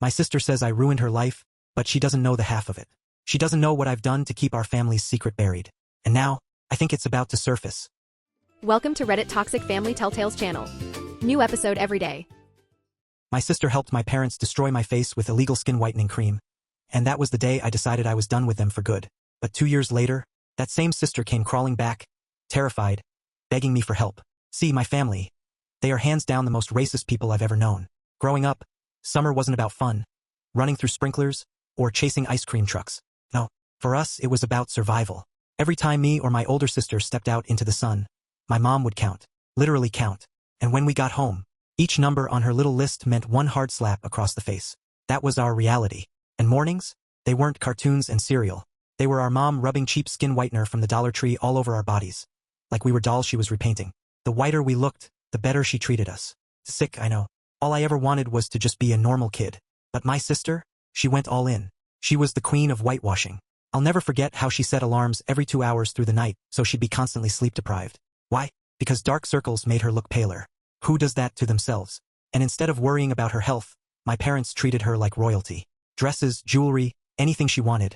My sister says I ruined her life, but she doesn't know the half of it. She doesn't know what I've done to keep our family's secret buried. And now, I think it's about to surface. Welcome to Reddit Toxic Family Telltales channel. New episode every day. My sister helped my parents destroy my face with illegal skin whitening cream. And that was the day I decided I was done with them for good. But 2 years later, that same sister came crawling back, terrified, begging me for help. See, my family. They are hands down the most racist people I've ever known. Growing up, summer wasn't about fun, running through sprinklers, or chasing ice cream trucks. No, for us it was about survival. Every time me or my older sister stepped out into the sun, my mom would count, literally count. And when we got home, each number on her little list meant one hard slap across the face. That was our reality. And mornings? They weren't cartoons and cereal. They were our mom rubbing cheap skin whitener from the Dollar Tree all over our bodies. Like we were dolls she was repainting. The whiter we looked, the better she treated us. Sick, I know. All I ever wanted was to just be a normal kid. But my sister? She went all in. She was the queen of whitewashing. I'll never forget how she set alarms every 2 hours through the night, so she'd be constantly sleep-deprived. Why? Because dark circles made her look paler. Who does that to themselves? And instead of worrying about her health, my parents treated her like royalty. Dresses, jewelry, anything she wanted.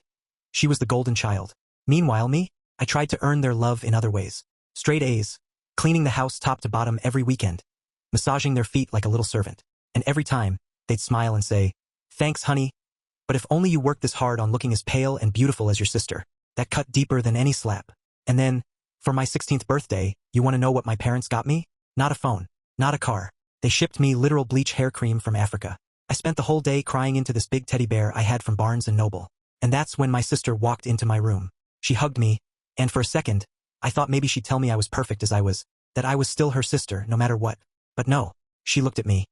She was the golden child. Meanwhile, me? I tried to earn their love in other ways. Straight A's, cleaning the house top to bottom every weekend, massaging their feet like a little servant. And every time, they'd smile and say, "Thanks, honey. But if only you worked this hard on looking as pale and beautiful as your sister." That cut deeper than any slap. And then, for my 16th birthday, you want to know what my parents got me? Not a phone. Not a car. They shipped me literal bleach hair cream from Africa. I spent the whole day crying into this big teddy bear I had from Barnes & Noble. And that's when my sister walked into my room. She hugged me, and for a second, I thought maybe she'd tell me I was perfect as I was, that I was still her sister no matter what. But no, she looked at me.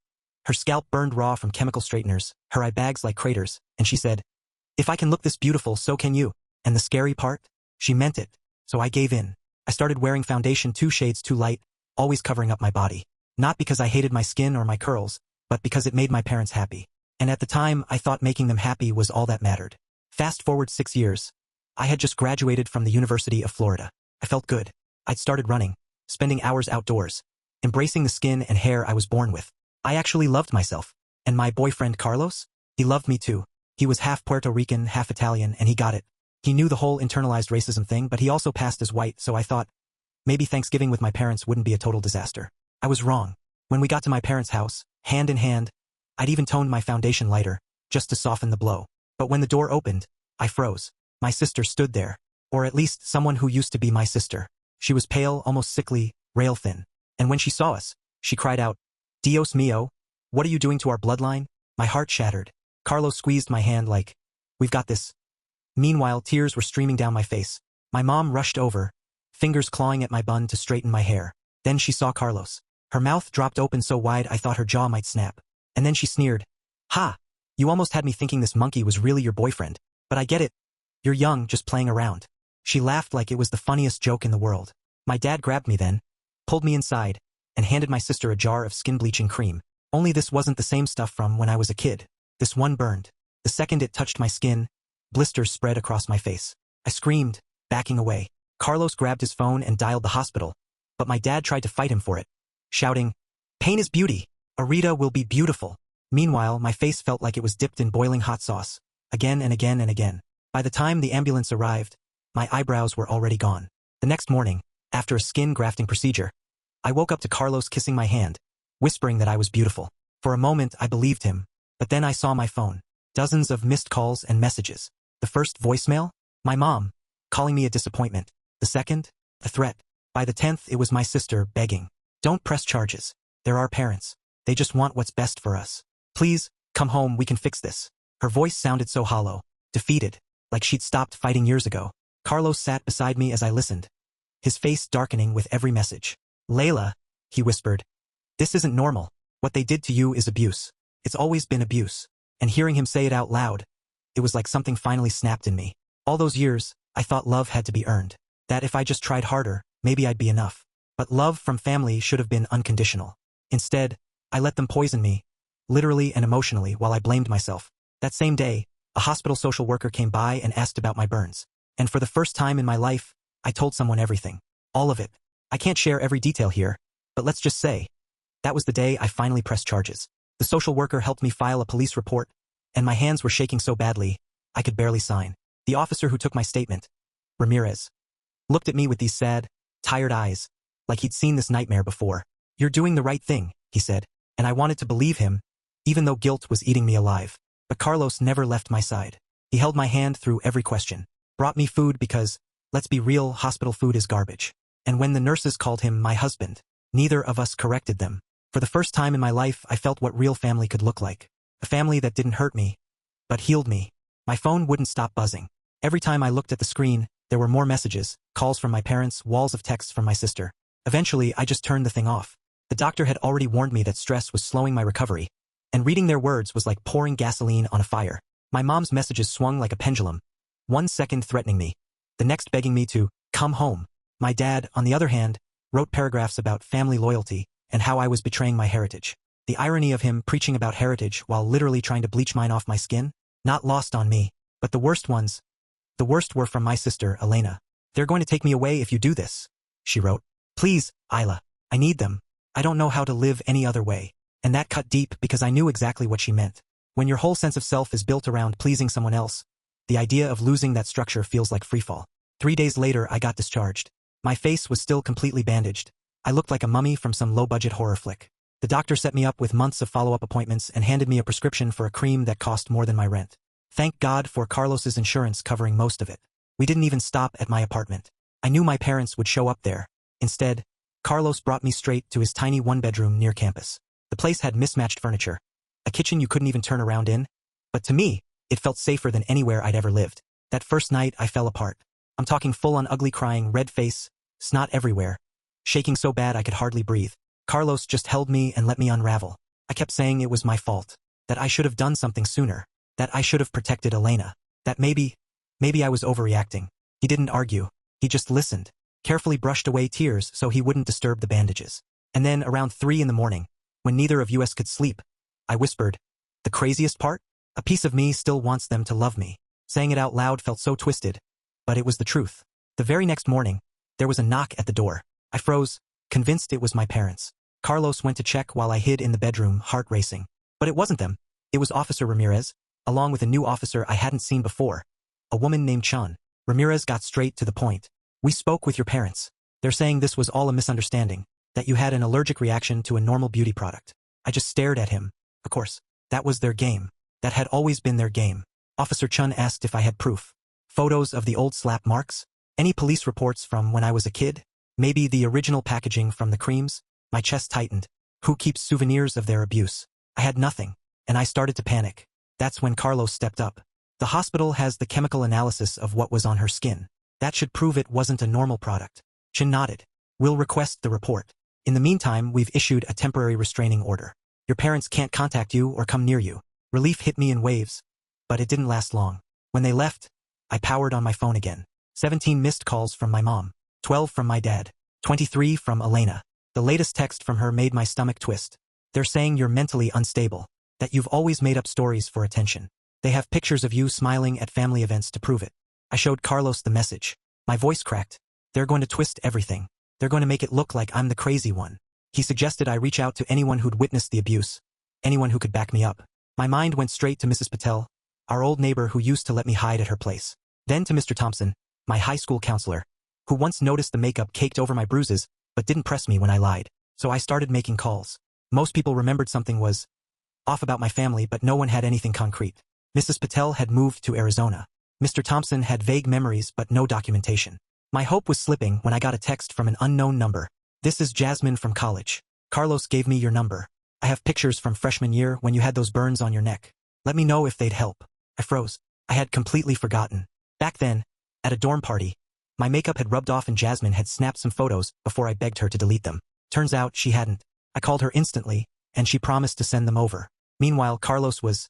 Her scalp burned raw from chemical straighteners, her eye bags like craters, and she said, "If I can look this beautiful, so can you." And the scary part? She meant it. So I gave in. I started wearing foundation 2 shades too light, always covering up my body. Not because I hated my skin or my curls, but because it made my parents happy. And at the time, I thought making them happy was all that mattered. Fast forward 6 years. I had just graduated from the University of Florida. I felt good. I'd started running, spending hours outdoors, embracing the skin and hair I was born with. I actually loved myself. And my boyfriend Carlos? He loved me too. He was half Puerto Rican, half Italian, and he got it. He knew the whole internalized racism thing, but he also passed as white, so I thought, maybe Thanksgiving with my parents wouldn't be a total disaster. I was wrong. When we got to my parents' house, hand in hand, I'd even toned my foundation lighter, just to soften the blow. But when the door opened, I froze. My sister stood there. Or at least someone who used to be my sister. She was pale, almost sickly, rail-thin. And when she saw us, she cried out, "Dios mío, what are you doing to our bloodline?" My heart shattered. Carlos squeezed my hand like, "We've got this." Meanwhile, tears were streaming down my face. My mom rushed over, fingers clawing at my bun to straighten my hair. Then she saw Carlos. Her mouth dropped open so wide I thought her jaw might snap. And then she sneered, "Ha! You almost had me thinking this monkey was really your boyfriend. But I get it. You're young, just playing around." She laughed like it was the funniest joke in the world. My dad grabbed me then, pulled me inside, and handed my sister a jar of skin bleaching cream. Only this wasn't the same stuff from when I was a kid. This one burned. The second it touched my skin, blisters spread across my face. I screamed, backing away. Carlos grabbed his phone and dialed the hospital, but my dad tried to fight him for it, shouting, "Pain is beauty. Arita will be beautiful." Meanwhile, my face felt like it was dipped in boiling hot sauce, again and again and again. By the time the ambulance arrived, my eyebrows were already gone. The next morning, after a skin grafting procedure, I woke up to Carlos kissing my hand, whispering that I was beautiful. For a moment, I believed him, but then I saw my phone. Dozens of missed calls and messages. The first voicemail? My mom, calling me a disappointment. The second? A threat. By the 10th, it was my sister begging, "Don't press charges. They're our parents. They just want what's best for us. Please, come home, we can fix this." Her voice sounded so hollow, defeated, like she'd stopped fighting years ago. Carlos sat beside me as I listened, his face darkening with every message. "Layla," he whispered, "this isn't normal. What they did to you is abuse. It's always been abuse." And hearing him say it out loud, it was like something finally snapped in me. All those years, I thought love had to be earned. That if I just tried harder, maybe I'd be enough. But love from family should have been unconditional. Instead, I let them poison me, literally and emotionally, while I blamed myself. That same day, a hospital social worker came by and asked about my burns. And for the first time in my life, I told someone everything. All of it. I can't share every detail here, but let's just say, that was the day I finally pressed charges. The social worker helped me file a police report, and my hands were shaking so badly, I could barely sign. The officer who took my statement, Ramirez, looked at me with these sad, tired eyes, like he'd seen this nightmare before. "You're doing the right thing," he said, and I wanted to believe him, even though guilt was eating me alive. But Carlos never left my side. He held my hand through every question, brought me food because, let's be real, hospital food is garbage. And when the nurses called him my husband, neither of us corrected them. For the first time in my life, I felt what real family could look like. A family that didn't hurt me, but healed me. My phone wouldn't stop buzzing. Every time I looked at the screen, there were more messages, calls from my parents, walls of texts from my sister. Eventually, I just turned the thing off. The doctor had already warned me that stress was slowing my recovery, and reading their words was like pouring gasoline on a fire. My mom's messages swung like a pendulum, 1 second threatening me, the next begging me to come home. My dad, on the other hand, wrote paragraphs about family loyalty and how I was betraying my heritage. The irony of him preaching about heritage while literally trying to bleach mine off my skin? Not lost on me. But the worst were from my sister, Elena. "They're going to take me away if you do this," she wrote. "Please, Isla, I need them. I don't know how to live any other way." And that cut deep because I knew exactly what she meant. When your whole sense of self is built around pleasing someone else, the idea of losing that structure feels like freefall. 3 days later, I got discharged. My face was still completely bandaged. I looked like a mummy from some low-budget horror flick. The doctor set me up with months of follow-up appointments and handed me a prescription for a cream that cost more than my rent. Thank God for Carlos's insurance covering most of it. We didn't even stop at my apartment. I knew my parents would show up there. Instead, Carlos brought me straight to his tiny one-bedroom near campus. The place had mismatched furniture, a kitchen you couldn't even turn around in, but to me, it felt safer than anywhere I'd ever lived. That first night, I fell apart. I'm talking full-on ugly crying, red face, snot everywhere, shaking so bad I could hardly breathe. Carlos just held me and let me unravel. I kept saying it was my fault, that I should have done something sooner, that I should have protected Elena, that maybe I was overreacting. He didn't argue. He just listened, carefully brushed away tears so he wouldn't disturb the bandages. And then around 3 in the morning, when neither of us could sleep, I whispered, "The craziest part? A piece of me still wants them to love me." Saying it out loud felt so twisted, but it was the truth. The very next morning, there was a knock at the door. I froze, convinced it was my parents. Carlos went to check while I hid in the bedroom, heart racing. But it wasn't them. It was Officer Ramirez, along with a new officer I hadn't seen before, a woman named Chun. Ramirez got straight to the point. "We spoke with your parents. They're saying this was all a misunderstanding, that you had an allergic reaction to a normal beauty product." I just stared at him. Of course, that was their game. That had always been their game. Officer Chun asked if I had proof. Photos of the old slap marks? Any police reports from when I was a kid? Maybe the original packaging from the creams? My chest tightened. Who keeps souvenirs of their abuse? I had nothing, and I started to panic. That's when Carlos stepped up. "The hospital has the chemical analysis of what was on her skin. That should prove it wasn't a normal product." Chin nodded. "We'll request the report. In the meantime, we've issued a temporary restraining order. Your parents can't contact you or come near you." Relief hit me in waves, but it didn't last long. When they left, I powered on my phone again. 17 missed calls from my mom, 12 from my dad, 23 from Elena. The latest text from her made my stomach twist. "They're saying you're mentally unstable, that you've always made up stories for attention. They have pictures of you smiling at family events to prove it." I showed Carlos the message. My voice cracked. "They're going to twist everything. They're going to make it look like I'm the crazy one." He suggested I reach out to anyone who'd witnessed the abuse, anyone who could back me up. My mind went straight to Mrs. Patel, our old neighbor who used to let me hide at her place. Then to Mr. Thompson, my high school counselor, who once noticed the makeup caked over my bruises, but didn't press me when I lied. So I started making calls. Most people remembered something was off about my family, but no one had anything concrete. Mrs. Patel had moved to Arizona. Mr. Thompson had vague memories but no documentation. My hope was slipping when I got a text from an unknown number. "This is Jasmine from college. Carlos gave me your number. I have pictures from freshman year when you had those burns on your neck. Let me know if they'd help." I froze. I had completely forgotten. Back then, at a dorm party, my makeup had rubbed off and Jasmine had snapped some photos before I begged her to delete them. Turns out she hadn't. I called her instantly, and she promised to send them over. Meanwhile, Carlos was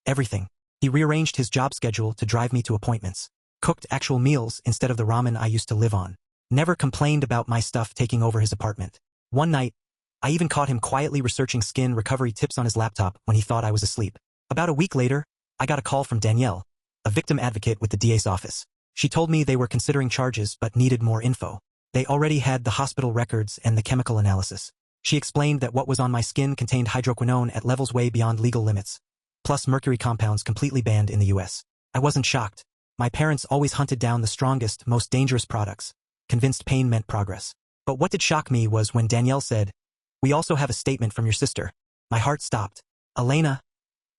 everything. He rearranged his job schedule to drive me to appointments. Cooked actual meals instead of the ramen I used to live on. Never complained about my stuff taking over his apartment. One night, I even caught him quietly researching skin recovery tips on his laptop when he thought I was asleep. About a week later, I got a call from Danielle, a victim advocate with the DA's office. She told me they were considering charges but needed more info. They already had the hospital records and the chemical analysis. She explained that what was on my skin contained hydroquinone at levels way beyond legal limits. plus mercury compounds completely banned in the US. I wasn't shocked. My parents always hunted down the strongest, most dangerous products, convinced pain meant progress. But what did shock me was when Danielle said, "We also have a statement from your sister." My heart stopped. Elena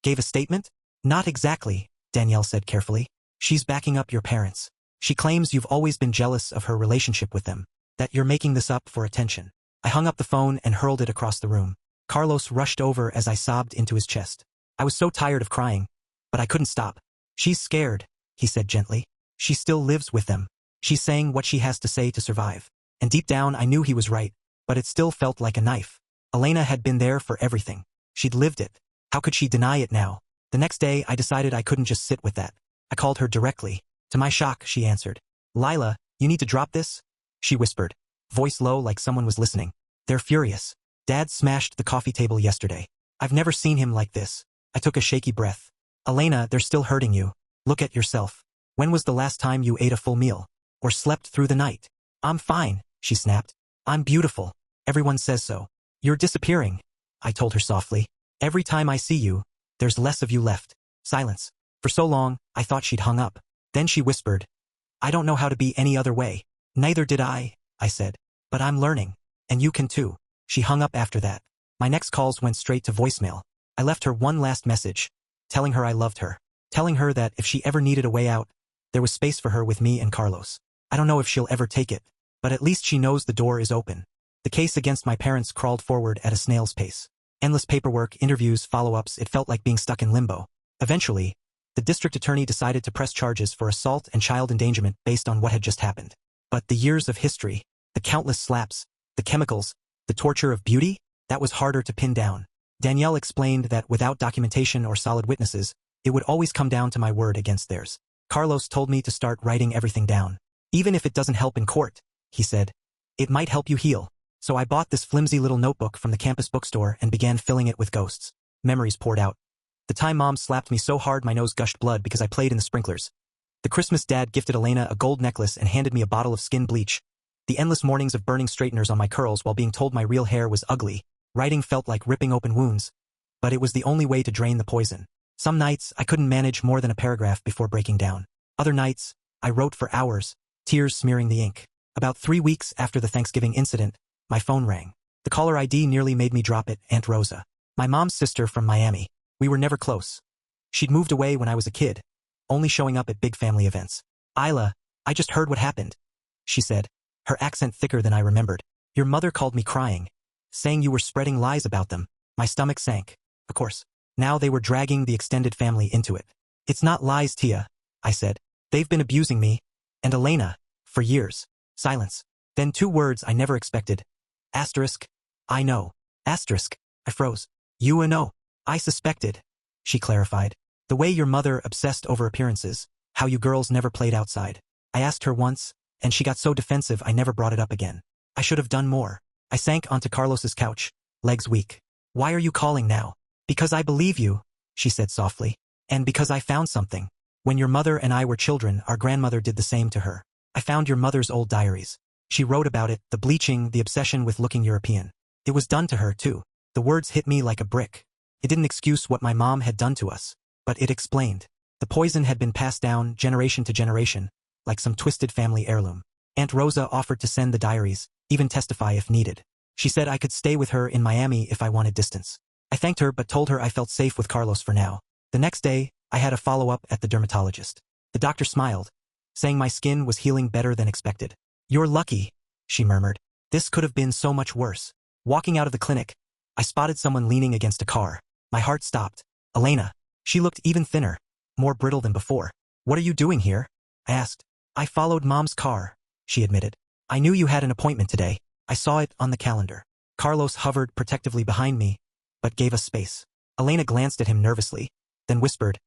gave a statement? Not exactly, Danielle said carefully. She's backing up your parents. She claims you've always been jealous of her relationship with them, that you're making this up for attention. I hung up the phone and hurled it across the room. Carlos rushed over as I sobbed into his chest. I was so tired of crying, but I couldn't stop. She's scared, he said gently. She still lives with them. She's saying what she has to say to survive. And deep down I knew he was right, but it still felt like a knife. Elena had been there for everything. She'd lived it. How could she deny it now? The next day I decided I couldn't just sit with that. I called her directly. To my shock, she answered. "Lila, you need to drop this?" She whispered, voice low like someone was listening. "They're furious. Dad smashed the coffee table yesterday. I've never seen him like this." I took a shaky breath. "Elena, they're still hurting you. Look at yourself. When was the last time you ate a full meal? Or slept through the night?" "I'm fine," she snapped. "I'm beautiful. Everyone says so." "You're disappearing," I told her softly. "Every time I see you, there's less of you left." Silence. For so long, I thought she'd hung up. Then she whispered, "I don't know how to be any other way." "Neither did I said. "But I'm learning. And you can too." She hung up after that. My next calls went straight to voicemail. I left her one last message, telling her I loved her, telling her that if she ever needed a way out, there was space for her with me and Carlos. I don't know if she'll ever take it, but at least she knows the door is open. The case against my parents crawled forward at a snail's pace. Endless paperwork, interviews, follow-ups, it felt like being stuck in limbo. Eventually, the district attorney decided to press charges for assault and child endangerment based on what had just happened. But the years of history, the countless slaps, the chemicals, the torture of beauty, that was harder to pin down. Danielle explained that without documentation or solid witnesses, it would always come down to my word against theirs. Carlos told me to start writing everything down. "Even if it doesn't help in court," he said, "it might help you heal." So I bought this flimsy little notebook from the campus bookstore and began filling it with ghosts. Memories poured out. The time Mom slapped me so hard my nose gushed blood because I played in the sprinklers. The Christmas Dad gifted Elena a gold necklace and handed me a bottle of skin bleach. The endless mornings of burning straighteners on my curls while being told my real hair was ugly. Writing felt like ripping open wounds, but it was the only way to drain the poison. Some nights, I couldn't manage more than a paragraph before breaking down. Other nights, I wrote for hours, tears smearing the ink. About 3 weeks after the Thanksgiving incident, my phone rang. The caller ID nearly made me drop it. Aunt Rosa. My mom's sister from Miami. We were never close. She'd moved away when I was a kid, only showing up at big family events. "Isla, I just heard what happened," she said, her accent thicker than I remembered. "Your mother called me crying, saying you were spreading lies about them." My stomach sank. Of course. Now they were dragging the extended family into it. "It's not lies, Tia," I said. "They've been abusing me, and Elena, for years." Silence. Then 2 words I never expected. Asterisk. "I know." Asterisk. I froze. "You know." "I suspected," she clarified. "The way your mother obsessed over appearances, how you girls never played outside." I asked her once, and she got so defensive I never brought it up again. I should have done more. I sank onto Carlos's couch, legs weak. "Why are you calling now?" "Because I believe you," she said softly. "And because I found something. When your mother and I were children, our grandmother did the same to her. I found your mother's old diaries. She wrote about it, the bleaching, the obsession with looking European. It was done to her, too." The words hit me like a brick. It didn't excuse what my mom had done to us, but it explained. The poison had been passed down generation to generation, like some twisted family heirloom. Aunt Rosa offered to send the diaries, even testify if needed. She said I could stay with her in Miami if I wanted distance. I thanked her but told her I felt safe with Carlos for now. The next day, I had a follow-up at the dermatologist. The doctor smiled, saying my skin was healing better than expected. "You're lucky," she murmured. "This could have been so much worse." Walking out of the clinic, I spotted someone leaning against a car. My heart stopped. Elena. She looked even thinner, more brittle than before. "What are you doing here?" I asked. "I followed Mom's car," she admitted. "I knew you had an appointment today. I saw it on the calendar." Carlos hovered protectively behind me, but gave us space. Elena glanced at him nervously, then whispered,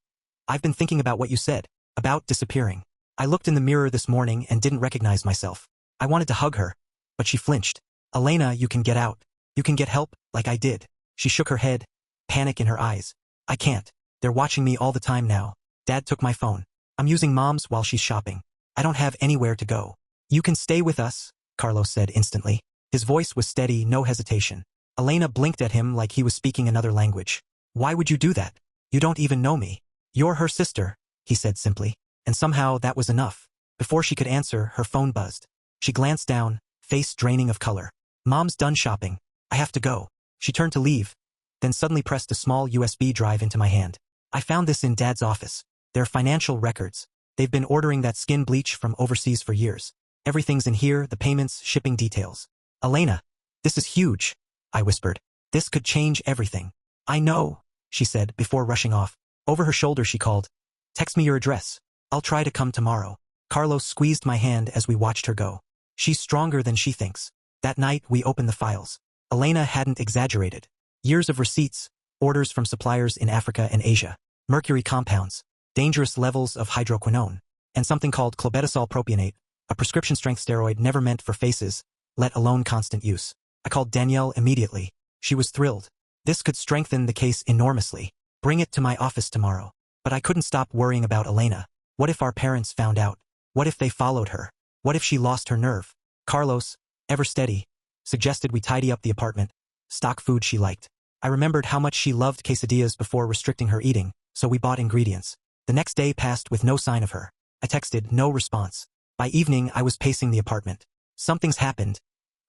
"I've been thinking about what you said, about disappearing. I looked in the mirror this morning and didn't recognize myself." I wanted to hug her, but she flinched. "Elena, you can get out. You can get help, like I did." She shook her head, panic in her eyes. "I can't. They're watching me all the time now. Dad took my phone. I'm using Mom's while she's shopping. I don't have anywhere to go." "You can stay with us," Carlos said instantly. His voice was steady, no hesitation. Elena blinked at him like he was speaking another language. "Why would you do that? You don't even know me. You're her sister, he said simply. And somehow that was enough. Before she could answer, her phone buzzed. She glanced down, face draining of color. Mom's done shopping. I have to go. She turned to leave, then suddenly pressed a small USB drive into my hand. I found this in Dad's office. Their financial records. They've been ordering that skin bleach from overseas for years. Everything's in here, the payments, shipping details. Elena, this is huge, I whispered. This could change everything. I know, she said before rushing off. Over her shoulder she called. Text me your address. I'll try to come tomorrow. Carlos squeezed my hand as we watched her go. She's stronger than she thinks. That night we opened the files. Elena hadn't exaggerated. Years of receipts, orders from suppliers in Africa and Asia, mercury compounds, dangerous levels of hydroquinone, and something called clobetasol propionate, a prescription-strength steroid never meant for faces, let alone constant use. I called Danielle immediately. She was thrilled. This could strengthen the case enormously. Bring it to my office tomorrow. But I couldn't stop worrying about Elena. What if our parents found out? What if they followed her? What if she lost her nerve? Carlos, ever steady, suggested we tidy up the apartment, stock food she liked. I remembered how much she loved quesadillas before restricting her eating, so we bought ingredients. The next day passed with no sign of her. I texted, no response. By evening, I was pacing the apartment. Something's happened,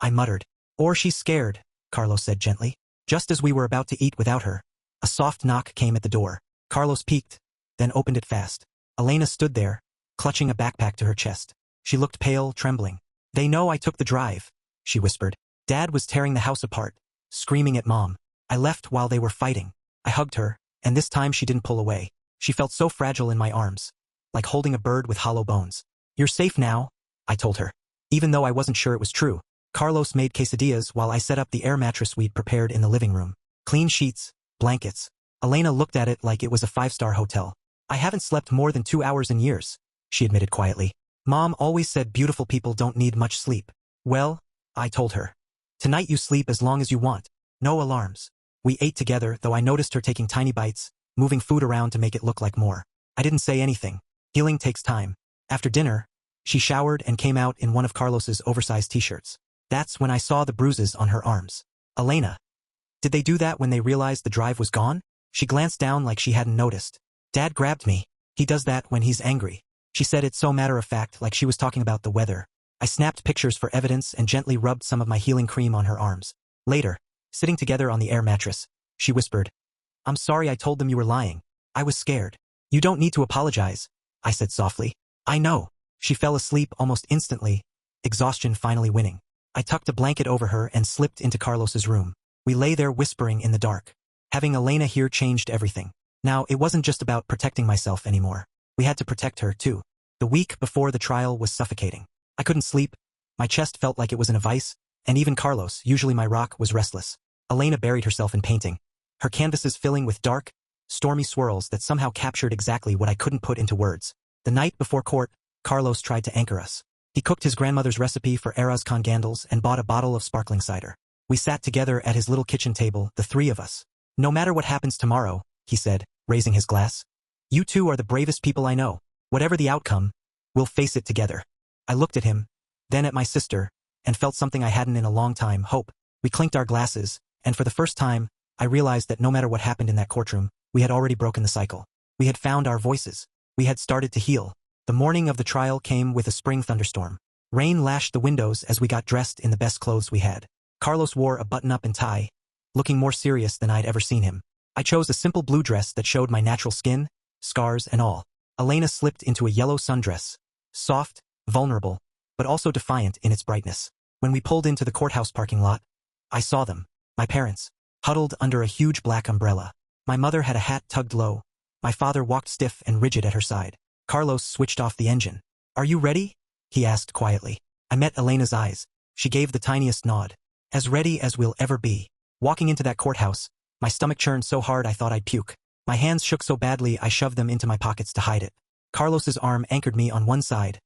I muttered. Or she's scared, Carlos said gently. Just as we were about to eat without her, a soft knock came at the door. Carlos peeked, then opened it fast. Elena stood there, clutching a backpack to her chest. She looked pale, trembling. They know I took the drive, she whispered. Dad was tearing the house apart, screaming at Mom. I left while they were fighting. I hugged her, and this time she didn't pull away. She felt so fragile in my arms, like holding a bird with hollow bones. You're safe now, I told her. Even though I wasn't sure it was true. Carlos made quesadillas while I set up the air mattress we'd prepared in the living room. Clean sheets, blankets. Elena looked at it like it was a five-star hotel. I haven't slept more than 2 hours in years, she admitted quietly. Mom always said beautiful people don't need much sleep. Well, I told her. Tonight you sleep as long as you want. No alarms. We ate together, though I noticed her taking tiny bites, moving food around to make it look like more. I didn't say anything. Healing takes time. After dinner, she showered and came out in one of Carlos's oversized t-shirts. That's when I saw the bruises on her arms. Elena. Did they do that when they realized the drive was gone? She glanced down like she hadn't noticed. Dad grabbed me. He does that when he's angry. She said it so matter-of-fact, like she was talking about the weather. I snapped pictures for evidence and gently rubbed some of my healing cream on her arms. Later, sitting together on the air mattress, she whispered, I'm sorry I told them you were lying. I was scared. You don't need to apologize, I said softly. I know. She fell asleep almost instantly, exhaustion finally winning. I tucked a blanket over her and slipped into Carlos's room. We lay there whispering in the dark. Having Elena here changed everything. Now, it wasn't just about protecting myself anymore. We had to protect her, too. The week before the trial was suffocating. I couldn't sleep. My chest felt like it was in a vice, and even Carlos, usually my rock, was restless. Elena buried herself in painting, her canvases filling with dark, stormy swirls that somehow captured exactly what I couldn't put into words. The night before court, Carlos tried to anchor us. He cooked his grandmother's recipe for arroz con gandals and bought a bottle of sparkling cider. We sat together at his little kitchen table, the three of us. No matter what happens tomorrow, he said, raising his glass. You two are the bravest people I know. Whatever the outcome, we'll face it together. I looked at him, then at my sister, and felt something I hadn't in a long time, hope. We clinked our glasses, and for the first time, I realized that no matter what happened in that courtroom, we had already broken the cycle. We had found our voices. We had started to heal. The morning of the trial came with a spring thunderstorm. Rain lashed the windows as we got dressed in the best clothes we had. Carlos wore a button-up and tie, looking more serious than I'd ever seen him. I chose a simple blue dress that showed my natural skin, scars and all. Elena slipped into a yellow sundress, soft, vulnerable, but also defiant in its brightness. When we pulled into the courthouse parking lot, I saw them, my parents, huddled under a huge black umbrella. My mother had a hat tugged low. My father walked stiff and rigid at her side. Carlos switched off the engine. Are you ready? He asked quietly. I met Elena's eyes. She gave the tiniest nod. As ready as we'll ever be. Walking into that courthouse, my stomach churned so hard I thought I'd puke. My hands shook so badly I shoved them into my pockets to hide it. Carlos's arm anchored me on one side.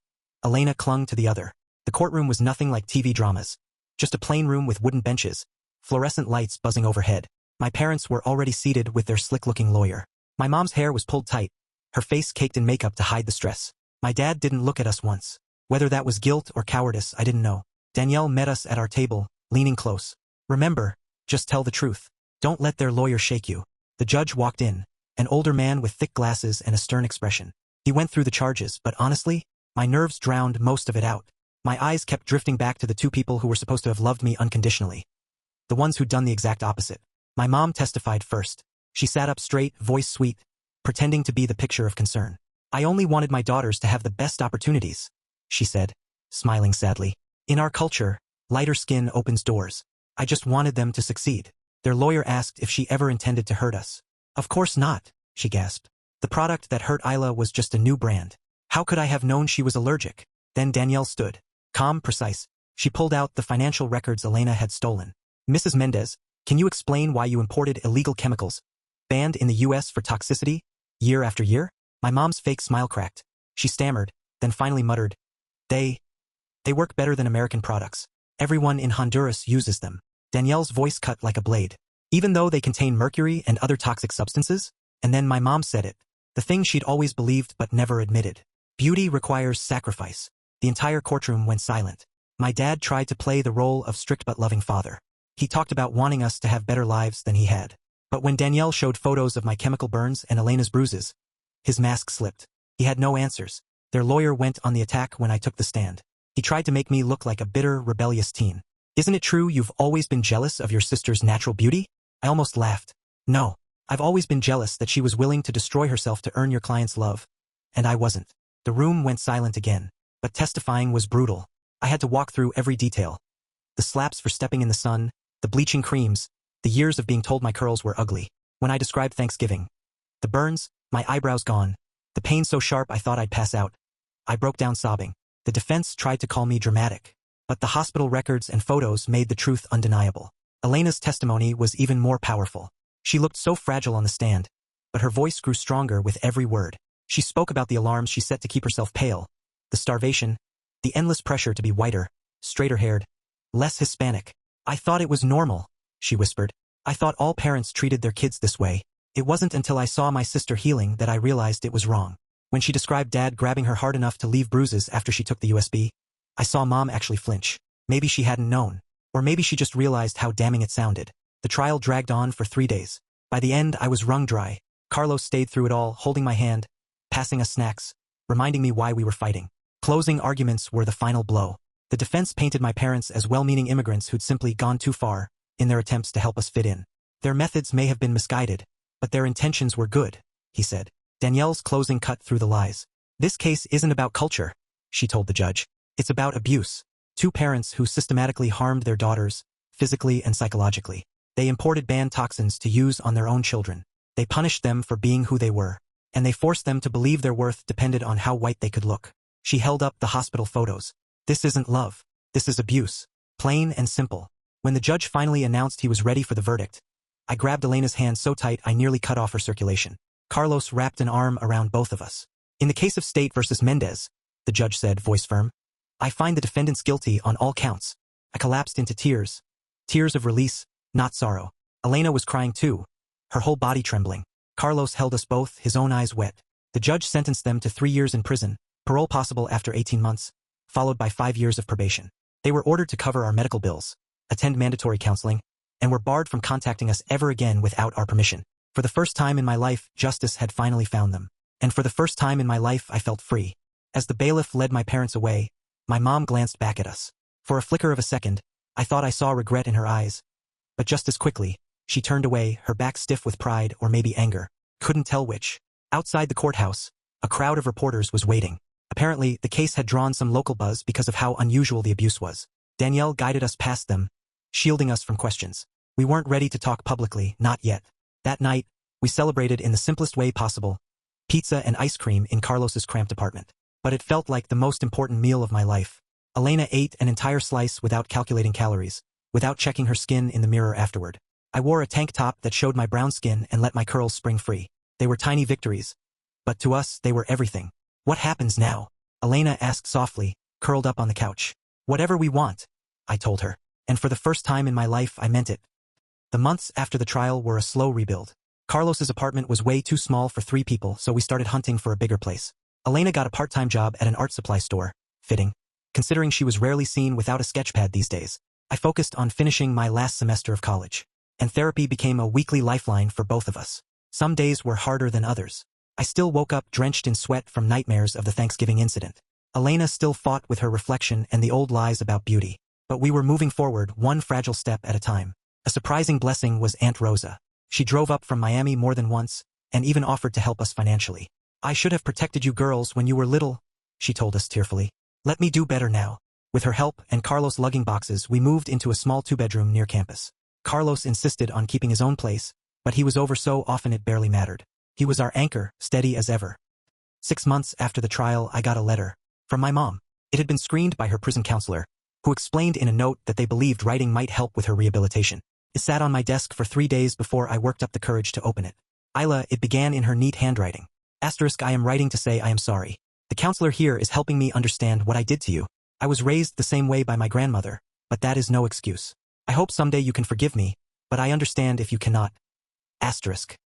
Elena clung to the other. The courtroom was nothing like TV dramas. Just a plain room with wooden benches, fluorescent lights buzzing overhead. My parents were already seated with their slick-looking lawyer. My mom's hair was pulled tight, her face caked in makeup to hide the stress. My dad didn't look at us once. Whether that was guilt or cowardice, I didn't know. Danielle met us at our table, leaning close. Remember, just tell the truth. Don't let their lawyer shake you. The judge walked in, an older man with thick glasses and a stern expression. He went through the charges, but honestly, my nerves drowned most of it out. My eyes kept drifting back to the two people who were supposed to have loved me unconditionally. The ones who'd done the exact opposite. My mom testified first. She sat up straight, voice sweet, pretending to be the picture of concern. "I only wanted my daughters to have the best opportunities," she said, smiling sadly. "In our culture, lighter skin opens doors. I just wanted them to succeed." Their lawyer asked if she ever intended to hurt us. "Of course not," she gasped. "The product that hurt Isla was just a new brand. How could I have known she was allergic?" Then Danielle stood. Calm, precise. She pulled out the financial records Elena had stolen. "Mrs. Mendez, can you explain why you imported illegal chemicals, banned in the U.S. for toxicity, year after year?" My mom's fake smile cracked. She stammered, then finally muttered, They work better than American products. Everyone in Honduras uses them." Danielle's voice cut like a blade. "Even though they contain mercury and other toxic substances?" And then my mom said it. The thing she'd always believed but never admitted. "Beauty requires sacrifice." The entire courtroom went silent. My dad tried to play the role of strict but loving father. He talked about wanting us to have better lives than he had. But when Danielle showed photos of my chemical burns and Elena's bruises, his mask slipped. He had no answers. Their lawyer went on the attack when I took the stand. He tried to make me look like a bitter, rebellious teen. "Isn't it true you've always been jealous of your sister's natural beauty?" I almost laughed. "No, I've always been jealous that she was willing to destroy herself to earn your client's love. And I wasn't." The room went silent again. But testifying was brutal. I had to walk through every detail. The slaps for stepping in the sun, the bleaching creams, the years of being told my curls were ugly. When I described Thanksgiving. The burns, my eyebrows gone. The pain so sharp I thought I'd pass out. I broke down sobbing. The defense tried to call me dramatic. But the hospital records and photos made the truth undeniable. Elena's testimony was even more powerful. She looked so fragile on the stand, but her voice grew stronger with every word. She spoke about the alarms she set to keep herself pale, the starvation, the endless pressure to be whiter, straighter-haired, less Hispanic. "I thought it was normal," she whispered. "I thought all parents treated their kids this way. It wasn't until I saw my sister healing that I realized it was wrong." When she described Dad grabbing her hard enough to leave bruises after she took the USB, I saw Mom actually flinch. Maybe she hadn't known. Or maybe she just realized how damning it sounded. The trial dragged on for 3 days. By the end, I was wrung dry. Carlos stayed through it all, holding my hand, passing us snacks, reminding me why we were fighting. Closing arguments were the final blow. The defense painted my parents as well-meaning immigrants who'd simply gone too far in their attempts to help us fit in. "Their methods may have been misguided, but their intentions were good," he said. Danielle's closing cut through the lies. "This case isn't about culture," she told the judge. "It's about abuse. 2 parents who systematically harmed their daughters, physically and psychologically. They imported banned toxins to use on their own children. They punished them for being who they were, and they forced them to believe their worth depended on how white they could look." She held up the hospital photos. "This isn't love. This is abuse. Plain and simple." When the judge finally announced he was ready for the verdict, I grabbed Elena's hand so tight I nearly cut off her circulation. Carlos wrapped an arm around both of us. "In the case of State versus Mendez," the judge said, voice firm, "I find the defendants guilty on all counts." I collapsed into tears. Tears of release, not sorrow. Elena was crying too, her whole body trembling. Carlos held us both, his own eyes wet. The judge sentenced them to 3 years in prison, parole possible after 18 months, followed by 5 years of probation. They were ordered to cover our medical bills, attend mandatory counseling, and were barred from contacting us ever again without our permission. For the first time in my life, justice had finally found them. And for the first time in my life, I felt free. As the bailiff led my parents away, my mom glanced back at us. For a flicker of a second, I thought I saw regret in her eyes. But just as quickly, she turned away, her back stiff with pride or maybe anger. Couldn't tell which. Outside the courthouse, a crowd of reporters was waiting. Apparently, the case had drawn some local buzz because of how unusual the abuse was. Danielle guided us past them, shielding us from questions. We weren't ready to talk publicly, not yet. That night, we celebrated in the simplest way possible, pizza and ice cream in Carlos's cramped apartment. But it felt like the most important meal of my life. Elena ate an entire slice without calculating calories, without checking her skin in the mirror afterward. I wore a tank top that showed my brown skin and let my curls spring free. They were tiny victories. But to us, they were everything. "What happens now?" Elena asked softly, curled up on the couch. "Whatever we want," I told her. And for the first time in my life, I meant it. The months after the trial were a slow rebuild. Carlos's apartment was way too small for 3 people, so we started hunting for a bigger place. Elena got a part-time job at an art supply store, fitting. Considering she was rarely seen without a sketchpad these days, I focused on finishing my last semester of college. And therapy became a weekly lifeline for both of us. Some days were harder than others. I still woke up drenched in sweat from nightmares of the Thanksgiving incident. Elena still fought with her reflection and the old lies about beauty. But we were moving forward, one fragile step at a time. A surprising blessing was Aunt Rosa. She drove up from Miami more than once, and even offered to help us financially. "I should have protected you girls when you were little," she told us tearfully. "Let me do better now." With her help and Carlos lugging boxes, we moved into a small two-bedroom near campus. Carlos insisted on keeping his own place, but he was over so often it barely mattered. He was our anchor, steady as ever. 6 months after the trial, I got a letter from my mom. It had been screened by her prison counselor, who explained in a note that they believed writing might help with her rehabilitation. It sat on my desk for 3 days before I worked up the courage to open it. "Isla," it began in her neat handwriting. "I am writing to say I am sorry. The counselor here is helping me understand what I did to you. I was raised the same way by my grandmother, but that is no excuse. I hope someday you can forgive me, but I understand if you cannot."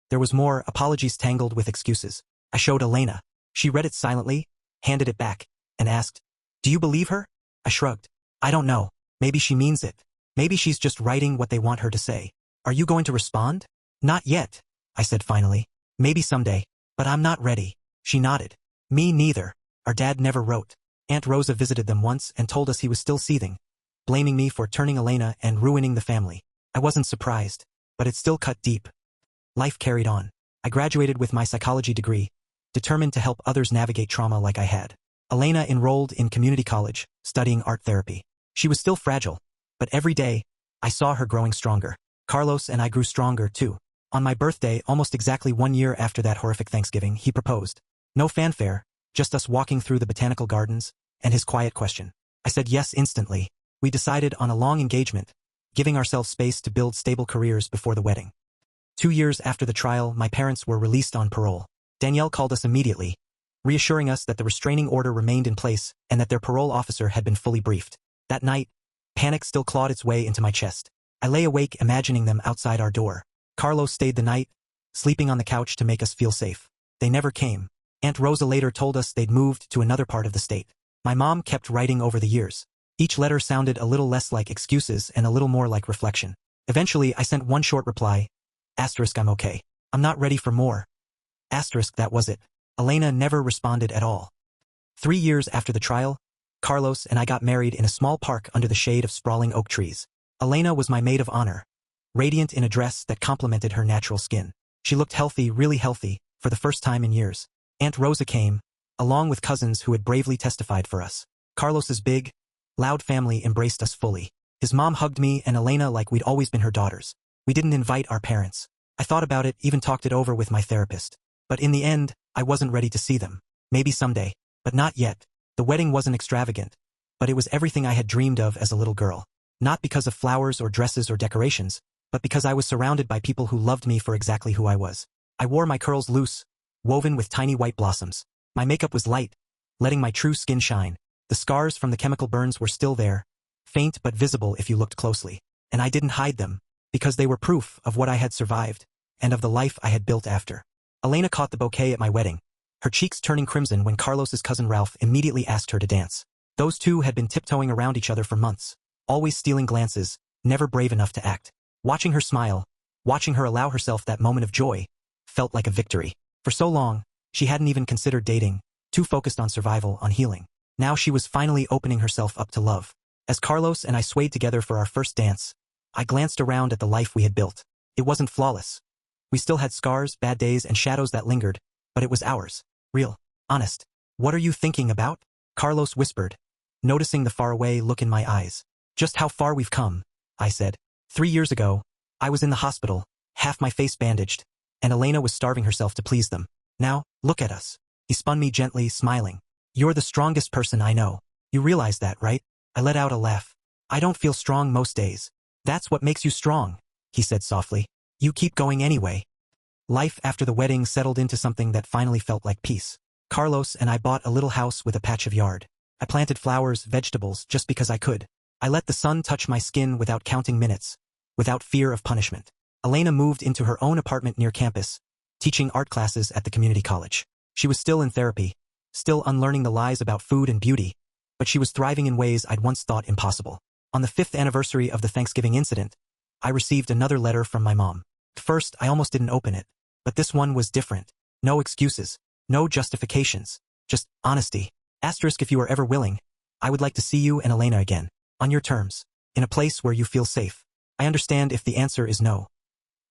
There was more, apologies tangled with excuses. I showed Elena. She read it silently, handed it back, and asked, "Do you believe her?" I shrugged. "I don't know. Maybe she means it. Maybe she's just writing what they want her to say. Are you going to respond?" "Not yet," I said finally. "Maybe someday, but I'm not ready." She nodded. "Me neither. Our dad never wrote." Aunt Rosa visited them once and told us he was still seething, blaming me for turning Elena and ruining the family. I wasn't surprised, but it still cut deep. Life carried on. I graduated with my psychology degree, determined to help others navigate trauma like I had. Elena enrolled in community college, studying art therapy. She was still fragile, but every day, I saw her growing stronger. Carlos and I grew stronger too. On my birthday, almost exactly 1 year after that horrific Thanksgiving, he proposed. No fanfare, just us walking through the botanical gardens, and his quiet question. I said yes instantly. We decided on a long engagement, giving ourselves space to build stable careers before the wedding. 2 years after the trial, my parents were released on parole. Danielle called us immediately, reassuring us that the restraining order remained in place and that their parole officer had been fully briefed. That night, panic still clawed its way into my chest. I lay awake imagining them outside our door. Carlos stayed the night, sleeping on the couch to make us feel safe. They never came. Aunt Rosa later told us they'd moved to another part of the state. My mom kept writing over the years. Each letter sounded a little less like excuses and a little more like reflection. Eventually, I sent one short reply. "I'm okay. I'm not ready for more." That was it. Elena never responded at all. 3 years after the trial, Carlos and I got married in a small park under the shade of sprawling oak trees. Elena was my maid of honor, radiant in a dress that complemented her natural skin. She looked healthy, really healthy, for the first time in years. Aunt Rosa came, along with cousins who had bravely testified for us. Carlos's big, loud family embraced us fully. His mom hugged me and Elena like we'd always been her daughters. We didn't invite our parents. I thought about it, even talked it over with my therapist. But in the end, I wasn't ready to see them. Maybe someday, but not yet. The wedding wasn't extravagant, but it was everything I had dreamed of as a little girl. Not because of flowers or dresses or decorations, but because I was surrounded by people who loved me for exactly who I was. I wore my curls loose, woven with tiny white blossoms. My makeup was light, letting my true skin shine. The scars from the chemical burns were still there, faint but visible if you looked closely. And I didn't hide them, because they were proof of what I had survived, and of the life I had built after. Elena caught the bouquet at my wedding, her cheeks turning crimson when Carlos's cousin Ralph immediately asked her to dance. Those two had been tiptoeing around each other for months, always stealing glances, never brave enough to act. Watching her smile, watching her allow herself that moment of joy, felt like a victory. For so long, she hadn't even considered dating, too focused on survival, on healing. Now she was finally opening herself up to love. As Carlos and I swayed together for our first dance, I glanced around at the life we had built. It wasn't flawless. We still had scars, bad days, and shadows that lingered, but it was ours. Real. Honest. "What are you thinking about?" Carlos whispered, noticing the faraway look in my eyes. "Just how far we've come," I said. 3 years ago, I was in the hospital, half my face bandaged, and Elena was starving herself to please them. Now, look at us. He spun me gently, smiling. "You're the strongest person I know. You realize that, right?" I let out a laugh. "I don't feel strong most days." "That's what makes you strong," he said softly. "You keep going anyway." Life after the wedding settled into something that finally felt like peace. Carlos and I bought a little house with a patch of yard. I planted flowers, vegetables, just because I could. I let the sun touch my skin without counting minutes, without fear of punishment. Elena moved into her own apartment near campus, teaching art classes at the community college. She was still in therapy, still unlearning the lies about food and beauty, but she was thriving in ways I'd once thought impossible. On the 5th anniversary of the Thanksgiving incident, I received another letter from my mom. At first, I almost didn't open it. But this one was different. No excuses. No justifications. Just honesty. Asterisk if you are ever willing, I would like to see you and Elena again. On your terms. In a place where you feel safe. I understand if the answer is no.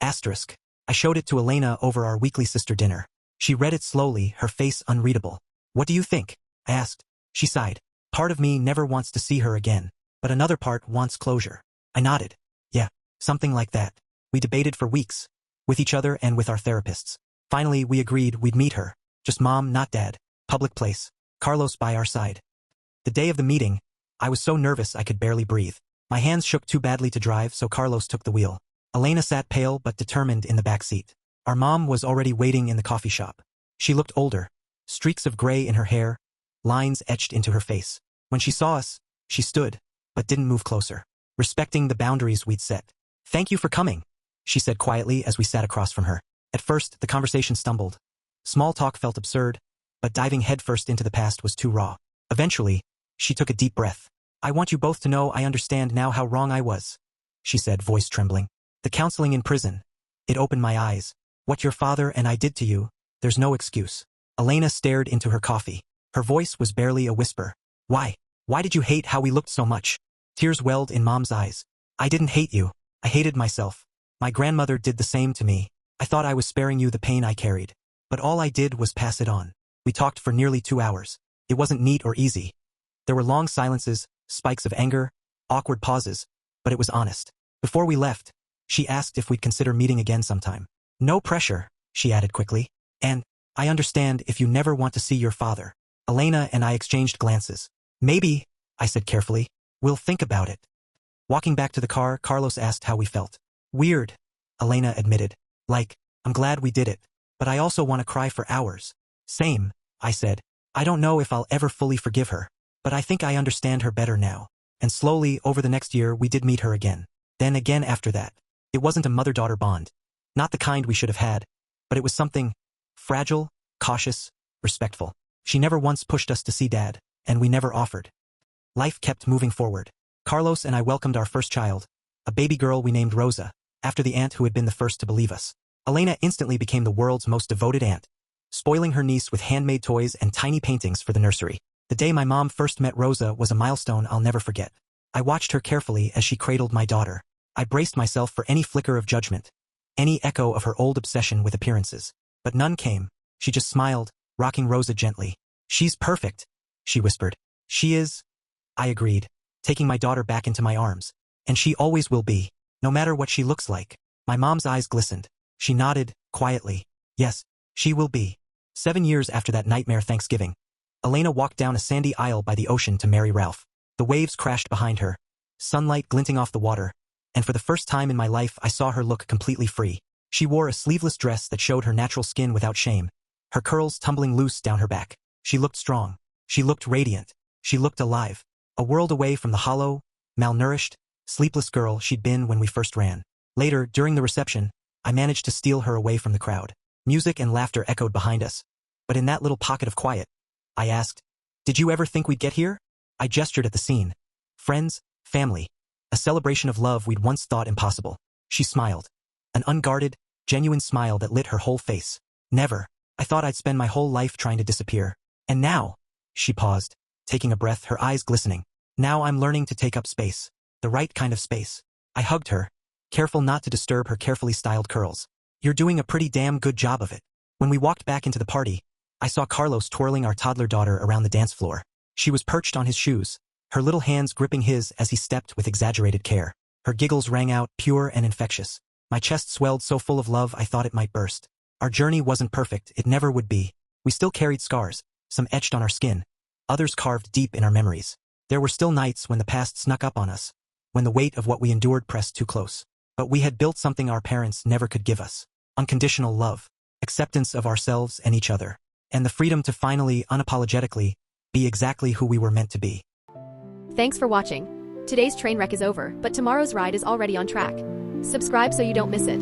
Asterisk. I showed it to Elena over our weekly sister dinner. She read it slowly, her face unreadable. What do you think? I asked. She sighed. Part of me never wants to see her again, but another part wants closure. I nodded. Yeah, something like that. We debated for weeks. With each other and with our therapists. Finally, we agreed we'd meet her. Just mom, not dad. Public place. Carlos by our side. The day of the meeting, I was so nervous I could barely breathe. My hands shook too badly to drive, so Carlos took the wheel. Elena sat pale but determined in the back seat. Our mom was already waiting in the coffee shop. She looked older. Streaks of gray in her hair, lines etched into her face. When she saw us, she stood, but didn't move closer, respecting the boundaries we'd set. Thank you for coming, she said quietly as we sat across from her. At first, the conversation stumbled. Small talk felt absurd, but diving headfirst into the past was too raw. Eventually, she took a deep breath. I want you both to know I understand now how wrong I was, she said, voice trembling. The counseling in prison. It opened my eyes. What your father and I did to you, there's no excuse. Elena stared into her coffee. Her voice was barely a whisper. Why? Why did you hate how we looked so much? Tears welled in Mom's eyes. I didn't hate you. I hated myself. My grandmother did the same to me. I thought I was sparing you the pain I carried. But all I did was pass it on. We talked for nearly 2 hours. It wasn't neat or easy. There were long silences, spikes of anger, awkward pauses, but it was honest. Before we left, she asked if we'd consider meeting again sometime. No pressure, she added quickly. And, I understand if you never want to see your father. Elena and I exchanged glances. Maybe, I said carefully, we'll think about it. Walking back to the car, Carlos asked how we felt. Weird, Elena admitted. Like, I'm glad we did it, but I also want to cry for hours. Same, I said. I don't know if I'll ever fully forgive her, but I think I understand her better now. And slowly, over the next year, we did meet her again. Then again after that. It wasn't a mother-daughter bond. Not the kind we should have had, but it was something fragile, cautious, respectful. She never once pushed us to see Dad, and we never offered. Life kept moving forward. Carlos and I welcomed our first child, a baby girl we named Rosa, after the aunt who had been the first to believe us. Elena instantly became the world's most devoted aunt, spoiling her niece with handmade toys and tiny paintings for the nursery. The day my mom first met Rosa was a milestone I'll never forget. I watched her carefully as she cradled my daughter. I braced myself for any flicker of judgment, any echo of her old obsession with appearances. But none came. She just smiled, rocking Rosa gently. She's perfect, she whispered. She is, I agreed, taking my daughter back into my arms. And she always will be, no matter what she looks like. My mom's eyes glistened. She nodded, quietly. Yes, she will be. 7 years after that nightmare Thanksgiving, Elena walked down a sandy aisle by the ocean to marry Ralph. The waves crashed behind her, sunlight glinting off the water, and for the first time in my life I saw her look completely free. She wore a sleeveless dress that showed her natural skin without shame, her curls tumbling loose down her back. She looked strong. She looked radiant. She looked alive. A world away from the hollow, malnourished, sleepless girl she'd been when we first ran. Later, during the reception, I managed to steal her away from the crowd. Music and laughter echoed behind us. But in that little pocket of quiet, I asked, did you ever think we'd get here? I gestured at the scene. Friends, family, a celebration of love we'd once thought impossible. She smiled. An unguarded, genuine smile that lit her whole face. Never. I thought I'd spend my whole life trying to disappear. And now, she paused, taking a breath, her eyes glistening. Now I'm learning to take up space. The right kind of space. I hugged her, careful not to disturb her carefully styled curls. You're doing a pretty damn good job of it. When we walked back into the party, I saw Carlos twirling our toddler daughter around the dance floor. She was perched on his shoes, her little hands gripping his as he stepped with exaggerated care. Her giggles rang out, pure and infectious. My chest swelled so full of love I thought it might burst. Our journey wasn't perfect, it never would be. We still carried scars, some etched on our skin, others carved deep in our memories. There were still nights when the past snuck up on us, when the weight of what we endured pressed too close. But we had built something our parents never could give us. Unconditional love, acceptance of ourselves and each other, and the freedom to finally, unapologetically, be exactly who we were meant to be. Thanks for watching. Today's train wreck is over, but tomorrow's ride is already on track. Subscribe so you don't miss it.